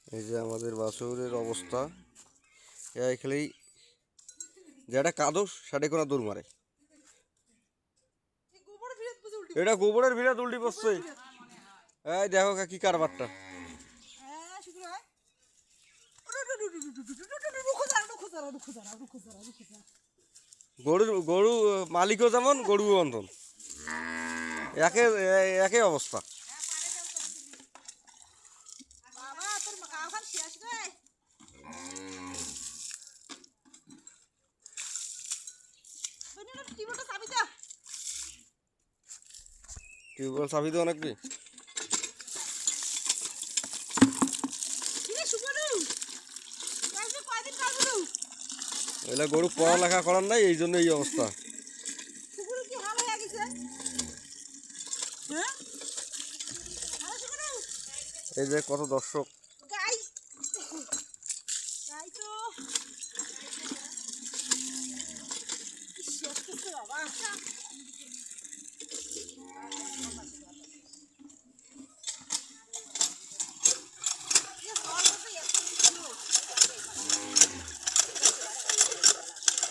এই যে আমাদের বাছুরের অবস্থা, এই খেলেই যেটা কাদো সেটা কোনো দূর মারে। এটা গোবরের ভিড়াত উল্টি পড়ছে। এই দেখো কি কারবারটা। গরু গরু মালিকও যেমন গরুও অন্তন একে একই অবস্থা। টিউবওয়েল চাবি দেওয়া নাকি? এগুলা গরু পড়ালেখা করার নাই, এই জন্য এই অবস্থা। এই যে কত দর্শক।